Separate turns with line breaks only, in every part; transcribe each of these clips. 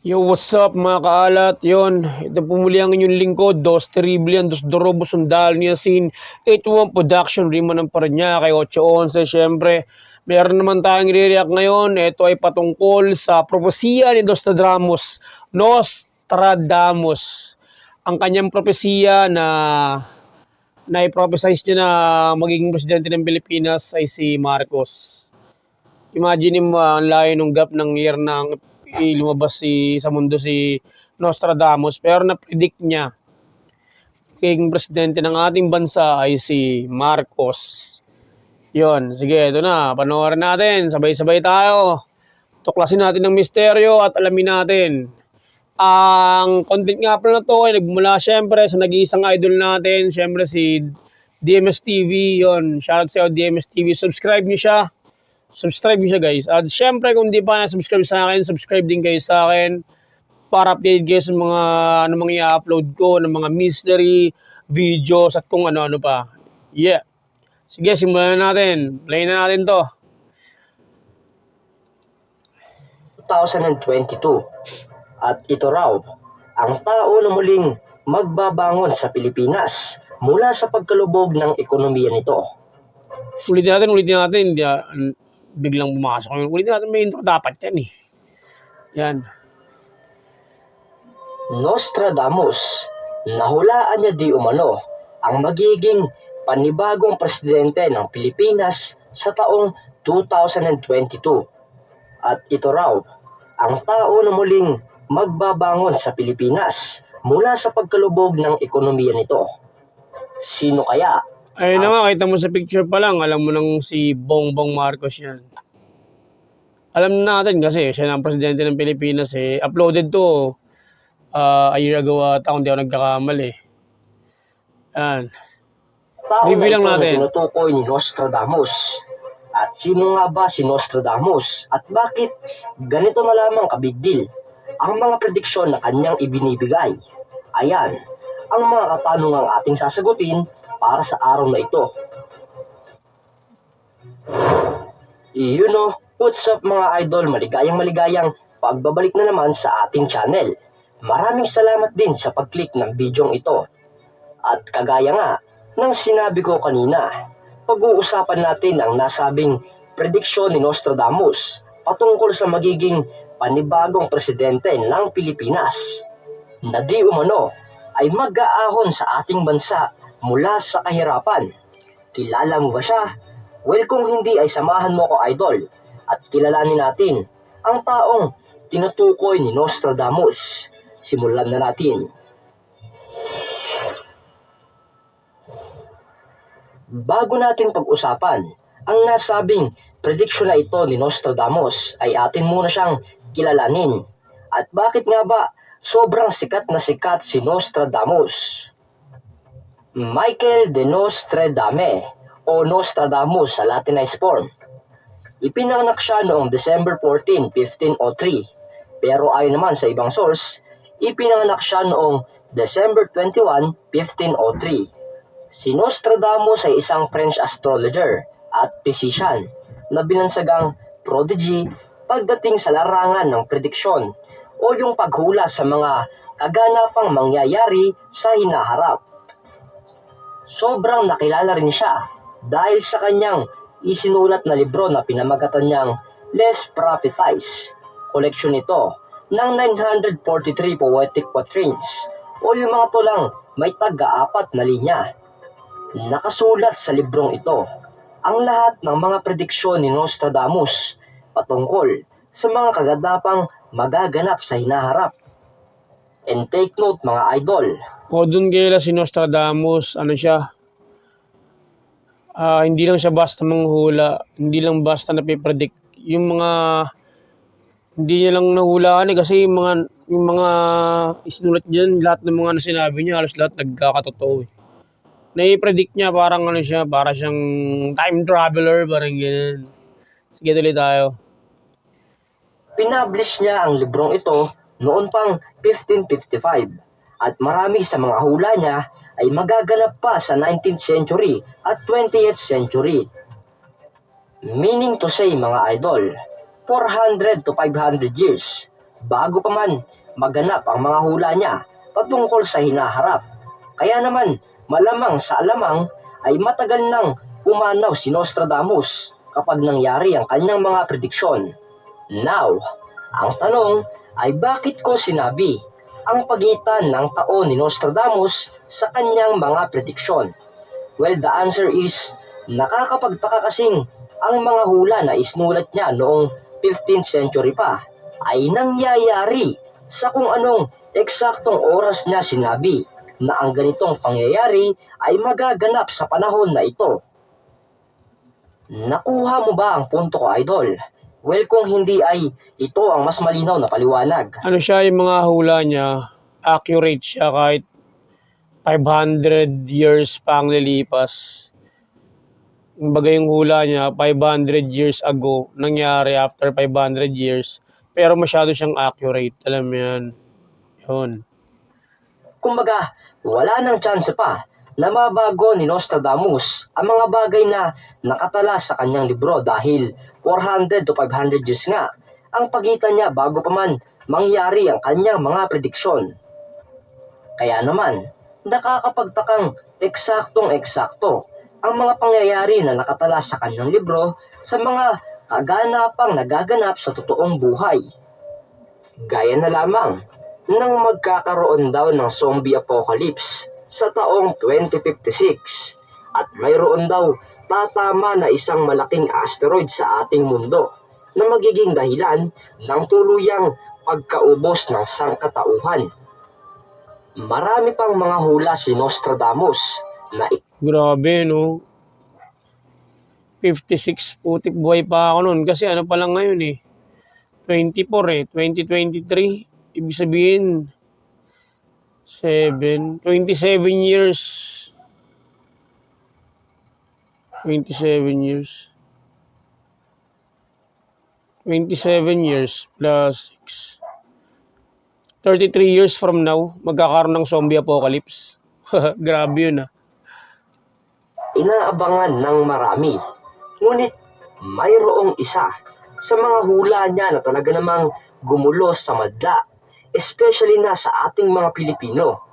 Yo, what's up mga kaalat? Yon, ito po muli ang inyong lingkod, Dos Terriblian, Dos Dorobo, Sundal, Niasin, 81 Production, Rima ng Parañaque, 811, syempre. Meron naman tayong i-react ngayon, ito ay patungkol sa propesiya ni Nostradamus. Ang kanyang propesiya na i-prophesize niya na magiging presidente ng Pilipinas ay si Marcos. Imagine mo ang layo ng gap ng year ng lumabas sa mundo si Nostradamus, pero na-predict niya magiging presidente ng ating bansa ay si Marcos. Yon, sige, ito na, panoorin natin, sabay-sabay tayo. Tuklasin natin ng misteryo at alamin natin. Ang content nga pala na to ay nagmula syempre sa nag-iisang idol natin, syempre si DMS TV. Yon, shoutout sa DMS TV, subscribe niyo siya. Subscribe niyo siya, guys. At syempre, kung di pa na-subscribe sa akin, subscribe din kayo sa akin para updated kayo sa mga i-upload ko, ng mga mystery videos at kung ano-ano pa. Yeah. Sige, simulan na natin. Play na natin to.
2022. At ito raw, ang tao na muling magbabangon sa Pilipinas mula sa pagkalubog ng ekonomiya nito.
Ulitin natin. Biglang pumasok. Ulitin natin, may intro dapat yan eh. Yan.
Nostradamus, nahulaan niya di umano ang magiging panibagong presidente ng Pilipinas sa taong 2022. At ito raw, ang tao na muling magbabangon sa Pilipinas mula sa pagkalubog ng ekonomiya nito. Sino kaya?
Ayun naman, kita mo sa picture pa lang, alam mo nang si Bongbong Marcos yan. Alam na natin kasi siya ang presidente ng Pilipinas eh. Uploaded to a year ago ata kung di ako nagkakamali. Yan. Review lang natin.
Tinutukoy ni Nostradamus. At sino nga ba si Nostradamus? At bakit ganito na lamang kabig deal ang mga prediksyon na kanyang ibinibigay? Ayan, ang mga katanungang ating sasagutin para sa araw na ito. You know, what's up mga idol? Maligayang pagbabalik na naman sa ating channel. Maraming salamat din sa pag-click ng bidyong ito. At kagaya nga ng sinabi ko kanina, pag-uusapan natin ang nasabing prediksyon ni Nostradamus patungkol sa magiging panibagong presidente ng Pilipinas na di umano ay mag-aahon sa ating bansa mula sa kahirapan. Kilala mo ba siya? Well, kung hindi ay samahan mo ko idol at kilalanin natin ang taong tinutukoy ni Nostradamus. Simulan na natin. Bago natin pag-usapan ang nasabing prediksyon na ito ni Nostradamus ay atin muna siyang kilalanin. At bakit nga ba sobrang sikat na sikat si Nostradamus? Michael de Nostradame o Nostradamus sa Latinized form. Ipinanganak siya noong December 14, 1503. Pero ayon naman sa ibang source, ipinanganak siya noong December 21, 1503. Si Nostradamus ay isang French astrologer at physician na binansagang prodigy pagdating sa larangan ng prediksyon o yung paghula sa mga kaganapang mangyayari sa hinaharap. Sobrang nakilala rin siya dahil sa kanyang isinulat na libro na pinamagatan niyang Les Prophéties. Koleksyon ito ng 943 poetic quatrains o yung mga tulang may taga-4 na linya. Nakasulat sa librong ito ang lahat ng mga prediksyon ni Nostradamus patungkol sa mga kaganapang magaganap sa hinaharap. And take note mga idol.
O dun kaya si Nostradamus, ano siya? Hindi lang siya basta manghula, hindi lang basta napipredict. Yung mga hindi niya lang nahulaan kasi yung mga isinulat diyan, lahat ng mga sinabi niya, halos lahat nagkakatotoo eh. Nai-predict niya parang ano siya, para siyang time traveler, parang ganyan. Sige, tuloy tayo.
Pinablish niya ang librong ito noon pang 1555 at marami sa mga hula niya ay magaganap pa sa 19th century at 20th century. Meaning to say mga idol, 400 to 500 years bago pa man maganap ang mga hula niya patungkol sa hinaharap. Kaya naman, malamang sa alamang ay matagal nang umanaw si Nostradamus kapag nangyari ang kanyang mga prediksyon. Now, ang tanong ay bakit ko sinabi ang pagitan ng taon ni Nostradamus sa kanyang mga prediksyon? Well, the answer is, nakakapagtaka kasing ang mga hula na isnulat niya noong 15th century pa ay nangyayari sa kung anong eksaktong oras niya sinabi na ang ganitong pangyayari ay magaganap sa panahon na ito. Nakuha mo ba ang punto ko, Idol? Well, kung hindi ay ito ang mas malinaw na paliwanag.
Ano siya, yung mga hula niya, accurate siya kahit 500 years pa ang lilipas. Kumbaga yung hula niya, 500 years ago, nangyari after 500 years. Pero masyado siyang accurate, alam mo yan. Yun.
Kumbaga, wala nang chance pa na mabago ni Nostradamus ang mga bagay na nakatala sa kanyang libro dahil 400 to 500 years nga ang pagitan niya bago pa man mangyari ang kanyang mga prediksyon. Kaya naman, nakakapagtakang eksaktong-eksakto ang mga pangyayari na nakatala sa kanyang libro sa mga kaganapang nagaganap sa totoong buhay. Gaya na lamang nang magkakaroon daw ng zombie apocalypse sa taong 2056 at mayroon daw tatama na isang malaking asteroid sa ating mundo na magiging dahilan ng tuluyang pagkaubos ng sangkatauhan. Marami pang mga hula si Nostradamus na
Grabe, no? 56, putik buhay pa ako nun. Kasi ano pa lang ngayon eh. 24 2023. Ibig sabihin, 27 years. 27 years. 27 years plus 6. 33 years from now, magkakaroon ng zombie apocalypse. Grabe yun ah.
Inaabangan ng marami. Ngunit mayroong isa sa mga hula niya na talaga namang gumulo sa madla, especially na sa ating mga Pilipino.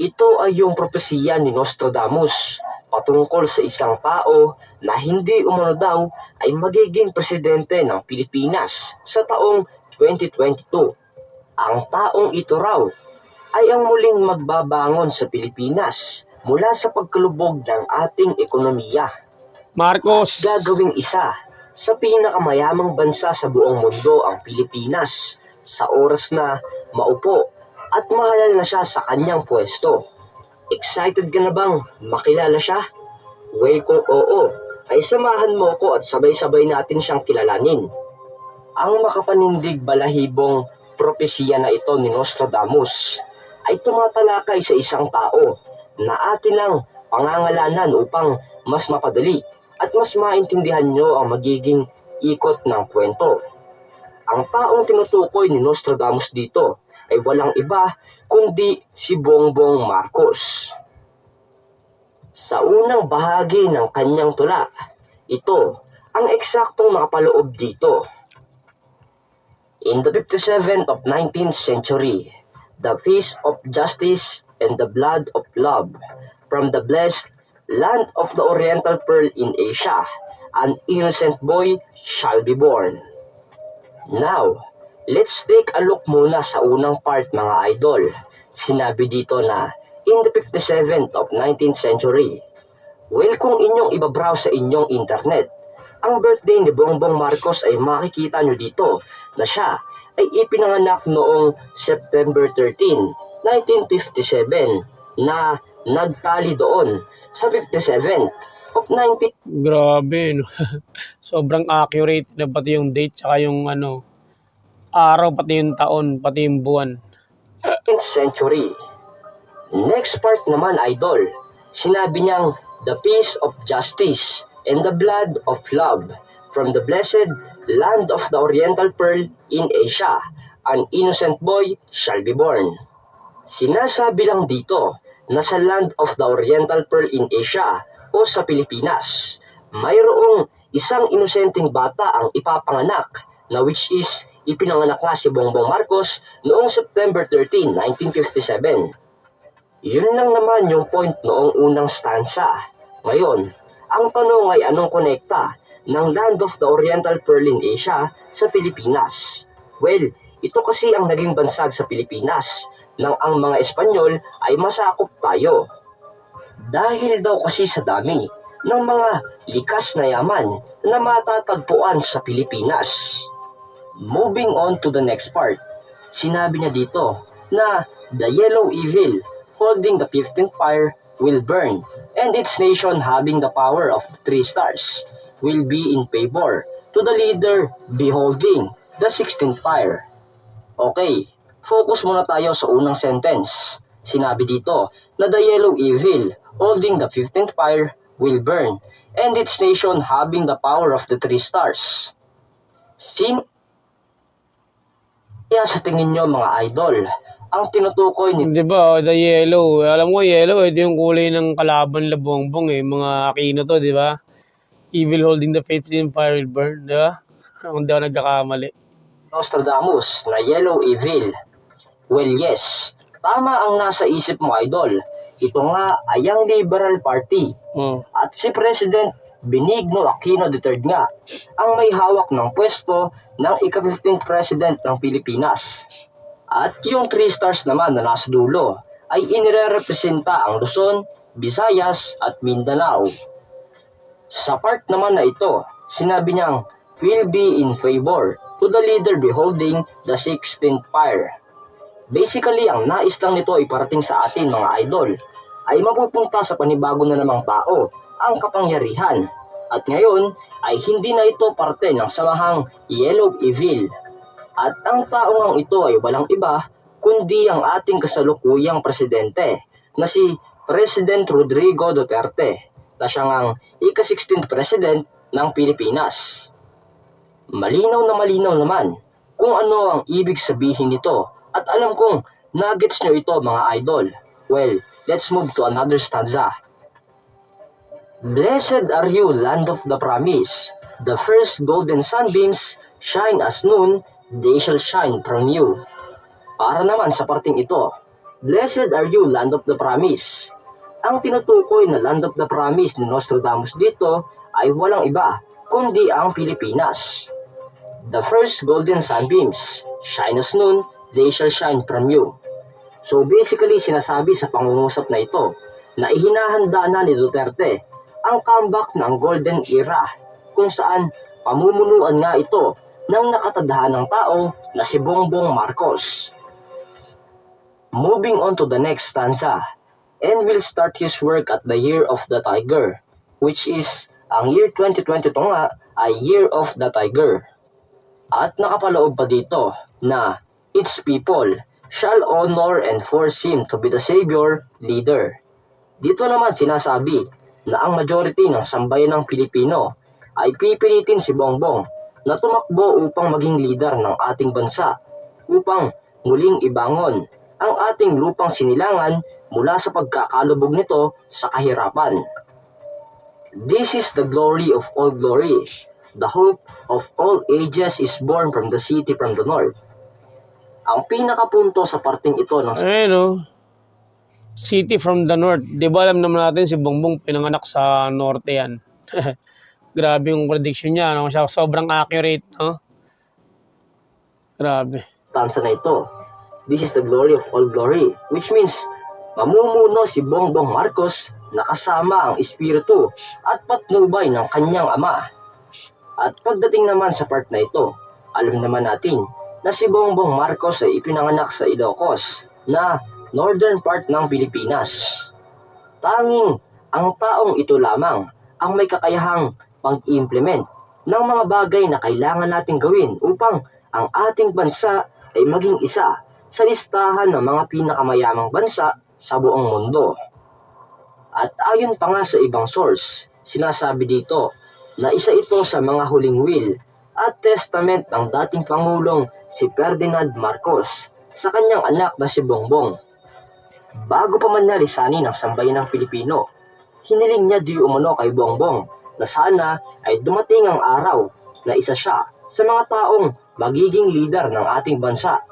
Ito ay yung propesiya ni Nostradamus patungkol sa isang tao na hindi umano daw ay magiging presidente ng Pilipinas sa taong 2022. Ang taong ito raw ay ang muling magbabangon sa Pilipinas mula sa pagkalubog ng ating ekonomiya.
Marcos!
Gagawing isa sa pinakamayamang bansa sa buong mundo ang Pilipinas sa oras na maupo at mahalal na siya sa kanyang pwesto. Excited ka na bang makilala siya? Well, kung oo, ay samahan mo ko at sabay-sabay natin siyang kilalanin. Ang makapanindig balahibong propesiya na ito ni Nostradamus ay tumatalakay sa isang tao na atin lang pangangalanan upang mas mapadali at mas maintindihan nyo ang magiging ikot ng kwento. Ang taong tinutukoy ni Nostradamus dito ay walang iba kundi si Bongbong Marcos. Sa unang bahagi ng kanyang tula, ito ang eksaktong nakapaloob dito. In the 57th of 19th century, the feast of justice and the blood of love, from the blessed land of the Oriental Pearl in Asia, an innocent boy shall be born. Now, let's take a look muna sa unang part mga idol. Sinabi dito na, in the 57th of 19th century. Well, kung inyong ibabrowse sa inyong internet, ang birthday ni Bongbong Marcos ay makikita nyo dito na siya ay ipinanganak noong September 13, 1957 na nagtali doon sa 57th of 19th
Grabe, no? Sobrang accurate na pati yung date, tsaka yung araw, pati yung taon, pati yung buwan.
century. Next part naman, idol, sinabi niyang the peace of justice and the blood of love from the blessed land of the Oriental Pearl in Asia, an innocent boy shall be born. Sinasabi lang dito na sa land of the Oriental Pearl in Asia o sa Pilipinas, mayroong isang inosenteng bata ang ipapanganak na which is ipinanganak nga si Bongbong Marcos noong September 13, 1957. Yun lang naman yung point noong unang stanza. Ngayon, ang tanong ay anong konekta ng Land of the Oriental Pearl in Asia sa Pilipinas? Well, ito kasi ang naging bansag sa Pilipinas nang ang mga Espanyol ay masakop tayo. Dahil daw kasi sa dami ng mga likas na yaman na matatagpuan sa Pilipinas. Moving on to the next part, sinabi niya dito na the yellow evil holding the 15th fire will burn, and its nation having the power of the 3 stars will be in favor to the leader beholding the 16th fire. Okay, focus muna tayo sa unang sentence. Sinabi dito na the yellow evil holding the 15th fire will burn, and its nation having the power of the 3 stars. Sino kaya sa tingin nyo mga idol ang tinutukoy ni
Di ba, the yellow. Alam mo, yellow, ito yung kulay ng kalaban la Bongbong eh. Mga Aquino to, di ba? Evil holding the faith in fire will burn, di ba? Kung di ako nagkakamali.
Nostradamus na yellow evil? Well, yes. Tama ang nasa isip mo, idol. Ito nga ay ang Liberal Party. At si President Benigno Aquino III nga ang may hawak ng pwesto ng ika-15th President ng Pilipinas. At yung 3 stars naman na nasa dulo ay inirerepresenta ang Luzon, Visayas at Mindanao. Sa part naman na ito, sinabi niyang will be in favor to the leader beholding the 16th fire. Basically, ang nais lang nito ay parating sa atin mga idol ay mapupunta sa panibago na namang tao ang kapangyarihan. At ngayon ay hindi na ito parte ng samahang Yellow Evil. At ang taong ito ay walang iba kundi ang ating kasalukuyang presidente na si President Rodrigo Duterte na siya ang ika-16th President ng Pilipinas. Malinaw na malinaw naman kung ano ang ibig sabihin nito at alam kong nuggets nyo ito mga idol. Well, let's move to another stanza. Blessed are you, land of the promise. The first golden sunbeams shine as noon, they shall shine from you. Para naman sa parting ito, blessed are you, land of the promise. Ang tinutukoy na land of the promise ni Nostradamus dito ay walang iba kundi ang Pilipinas. The first golden sunbeams shine as noon, they shall shine from you. So basically sinasabi sa pangungusap na ito na ihinahanda na ni Duterte ang comeback ng golden era kung saan pamumunuan nga ito ng nakatadhanang tao na si Bongbong Marcos. Moving on to the next stanza, and will start his work at the year of the tiger, which is ang year 2022 nga ay year of the tiger. At nakapaloob pa dito na its people shall honor and force him to be the savior leader. Dito naman sinasabi na ang majority ng sambayan ng Pilipino ay pipilitin si Bongbong na tumakbo upang maging leader ng ating bansa upang muling ibangon ang ating lupang sinilangan mula sa pagkakalubog nito sa kahirapan. This is the glory of all glory. The hope of all ages is born from the city from the north. Ang pinakapunto sa parting ito ng
City from the north. Di ba alam naman natin si Bongbong pinanganak sa norte yan. Grabe yung prediction niya. No? Sobrang accurate. No? Grabe.
stanza na ito. This is the glory of all glory, which means mamumuno si Bongbong Marcos na kasama ang espiritu at patnubay ng kanyang ama. At pagdating naman sa part na ito, alam naman natin na si Bongbong Marcos ay ipinanganak sa Ilocos na northern part ng Pilipinas. Tanging ang taong ito lamang ang may kakayahang pag-implement ng mga bagay na kailangan nating gawin upang ang ating bansa ay maging isa sa listahan ng mga pinakamayamang bansa sa buong mundo. At ayon pa nga sa ibang source, sinasabi dito na isa ito sa mga huling will at testament ng dating Pangulong si Ferdinand Marcos sa kanyang anak na si Bongbong. Bago pa man niya lisanin ang sambayan ng Pilipino, hiniling niya di umano kay Bongbong na sana ay dumating ang araw na isa siya sa mga taong magiging leader ng ating bansa.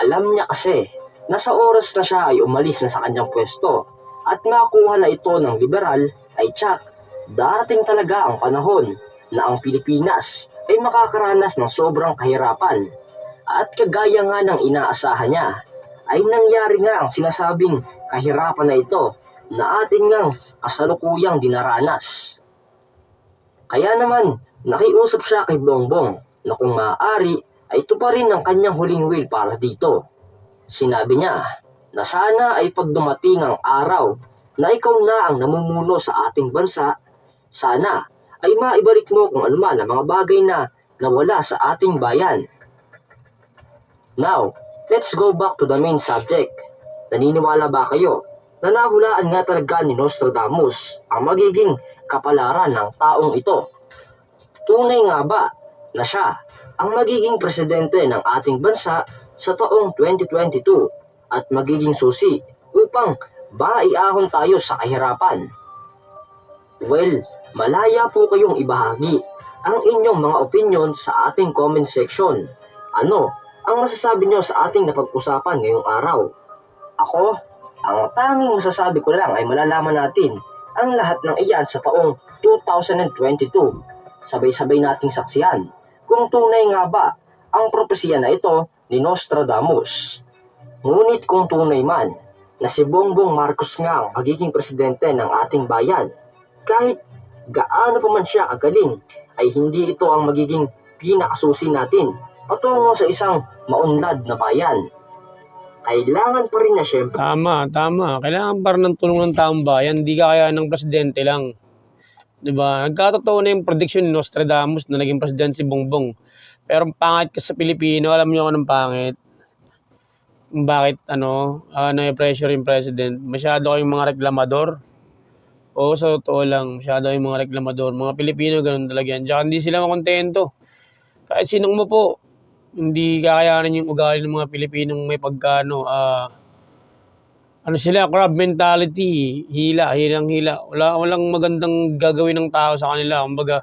Alam niya kasi na sa oras na siya ay umalis na sa kanyang pwesto at makuha na ito ng liberal ay tsak, darating talaga ang panahon na ang Pilipinas ay makakaranas ng sobrang kahirapan. At kagaya nga ng inaasahan niya, ay nangyari nga ang sinasabing kahirapan na ito na ating ngang kasalukuyang dinaranas. Kaya naman, nakiusap siya kay Bongbong na kung maaari ay tuparin ang kanyang huling will para dito. Sinabi niya na sana ay pag dumating ang araw na ikaw na ang namumuno sa ating bansa, sana ay maibalik mo kung anuman ang mga bagay na nawala sa ating bayan. Now, let's go back to the main subject. Naniniwala ba kayo na nahulaan nga talaga ni Nostradamus ang magiging kapalaran ng taong ito? Tunay nga ba na siya ang magiging presidente ng ating bansa sa taong 2022 at magiging susi upang maiahon tayo sa kahirapan? Well, malaya po kayong ibahagi ang inyong mga opinion sa ating comment section. Ano ang masasabi nyo sa ating napag-usapan ngayong araw? Ako, ang tanging masasabi ko lang ay malalaman natin ang lahat ng iyan sa taong 2022. Sabay-sabay nating saksiyan kung tunay nga ba ang propesya na ito ni Nostradamus. Ngunit kung tunay man na si Bongbong Marcos nga ang magiging presidente ng ating bayan, kahit gaano pa man siya kagaling, ay hindi ito ang magiging pinakasusi natin patungo sa isang maunlad na bayan. Kailangan pa rin na syempre.
Tama. Kailangan pa rin ng tulong ng taong bayan. Hindi kaya ng presidente lang. Diba? Nagkatotoo na yung prediction ni Nostradamus na naging presidente si Bongbong. Pero pangit ka sa Pilipino, alam niyo kung anong pangit? Bakit na-pressure yung president? Masyado kayong mga reklamador. Oo, sa totoo lang, masyado kayong mga reklamador. Mga Pilipino, ganun talaga yan. Tsaka hindi sila makontento. Kahit sinong mo po, hindi kakayanin yung ugali ng mga Pilipinong may pagkano. Sila, crab mentality, hilang hila. Walang magandang gagawin ng tao sa kanila. Kumbaga,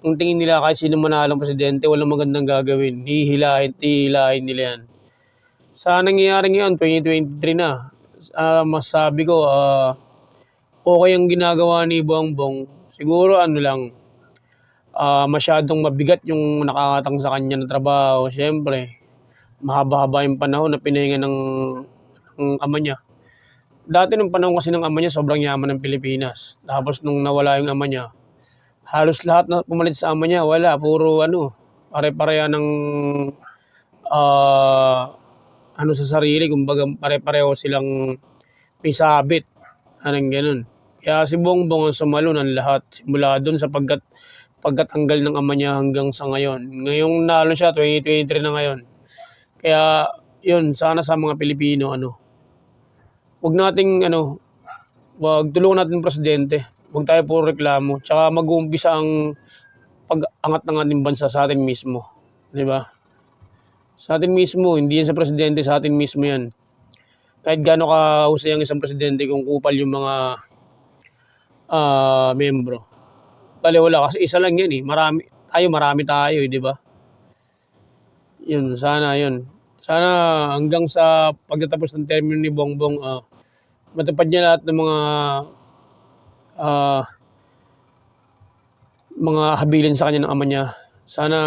kung tingin nila kahit sino manalong presidente, walang magandang gagawin. Hihilahin nila yan. Sa nangyayari ngayon, 2023 na, masabi ko, okay ang ginagawa ni Bongbong. Siguro masyadong mabigat yung nakakatang sa kanya na trabaho. Siyempre, mahaba-haba yung panahon na pinahinga ng ama niya. Dati nung panahon kasi ng ama niya, sobrang yaman ng Pilipinas. Tapos nung nawala yung ama niya, halos lahat na pumalit sa ama niya, wala. Puro pare-pareha ng sa sarili. Kumbaga pare-pareho silang may sabit. Ganun. Kaya si Bongbong ang sumalo ng lahat. Simula doon sa pagkatanggal ng ama niya hanggang sa ngayon. Ngayong nalo siya, 2023 na ngayon. Kaya, yun, sana sa mga Pilipino, huwag tulungan natin ng presidente. Huwag tayo puro reklamo. Tsaka mag-uumpisa ang pag-angat ng ating bansa sa atin mismo. Di ba? Sa atin mismo, hindi yan sa presidente, sa atin mismo yan. Kahit gaano kahusay ang isang presidente kung kupal yung mga membro. Wala kasi isa lang yan eh. Marami tayo, di ba? Yun, sana yun. Sana hanggang sa pagtatapos ng termino ni Bongbong, matupad niya lahat ng mga habilin sa kanya ng ama niya. Sana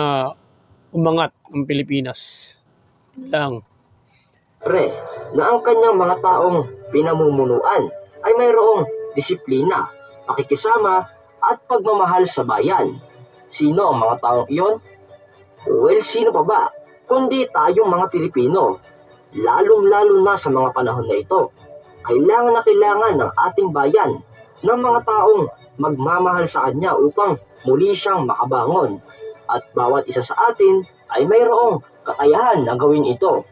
umangat ang Pilipinas. Lang.
Na ang kanyang mga taong pinamumunuan ay mayroong disiplina, pakikisama, at pagmamahal sa bayan. Sino ang mga taong iyon? Well, sino pa ba? Kundi tayong mga Pilipino. Lalong-lalo na sa mga panahon na ito. Kailangan na kailangan ng ating bayan ng mga taong magmamahal sa kanya upang muli siyang makabangon. At bawat isa sa atin ay mayroong kakayahan na gawin ito.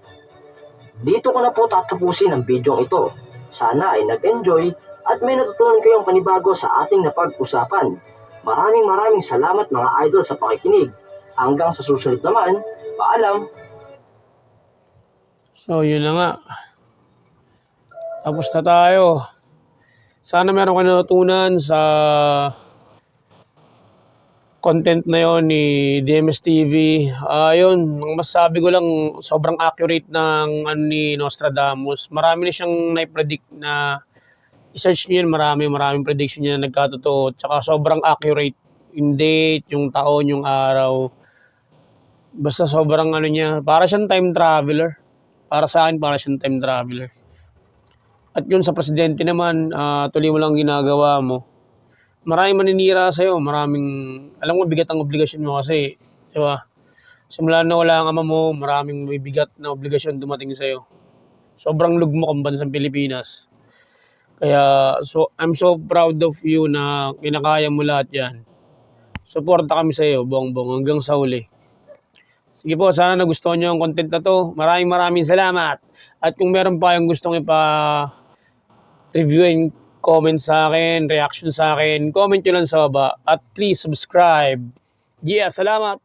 Dito ko na po tatapusin ang video ito. Sana ay nag-enjoy at may natutunan kayong panibago sa ating napag-usapan. Maraming salamat mga idol sa pakikinig. Hanggang sa susunod naman, paalam!
So, yun na nga. Tapos na tayo. Sana meron ka natutunan sa content na yon ni DMS TV. Yun, ang masasabi ko lang, sobrang accurate ng ni Nostradamus. Marami na siyang na-predict na i-search niyo yun, maraming prediction niya na nagkatotoo. Tsaka sobrang accurate yung date, yung taon, yung araw. Basta sobrang niya, para siyang time traveler. Para sa akin, para siyang time traveler. At yun sa presidente naman, tuloy mo lang ginagawa mo. Maraming maninira sa'yo, alam mo, bigat ang obligasyon mo kasi, di ba? Simula na wala ang ama mo, maraming may bigat na obligasyon dumating sa'yo. Sobrang lugmok ang bansang Pilipinas. Kaya, I'm so proud of you na kinakaya mo lahat yan. Suporta kami sa'yo, buong hanggang sa huli. Sige po, sana nagustuhan nyo ang content na to. Maraming salamat. At kung meron pa yung gustong review, comment sa akin, reaction sa akin, comment nyo lang sa baba. At please subscribe. Yeah, salamat.